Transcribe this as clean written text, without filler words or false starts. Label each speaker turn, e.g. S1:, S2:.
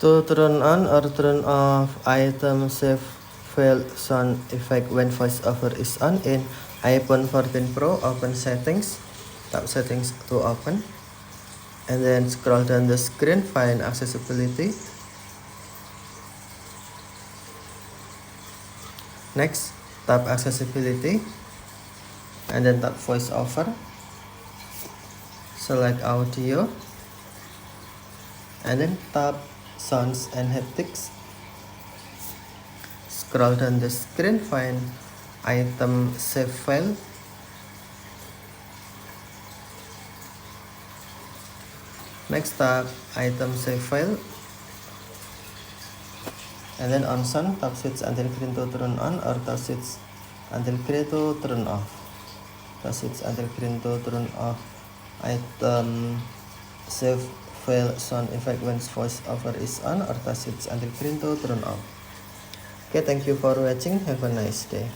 S1: To turn on or turn off item save file sound effect when voiceover is on in iPhone 14 Pro, open settings, tap settings to open, and then scroll down the screen, find accessibility. Next, tap accessibility, and then tap voiceover, select audio, and then tap sounds and haptics. Scroll down the screen, find item save file. Next, tap item save file, and then on sound, tap switch until green to turn on or tap switch until green to turn off. Tap switch until green to turn off item save file sound effect when voiceover is on or tap switch until green to turn off. Okay, thank you for watching. Have a nice day.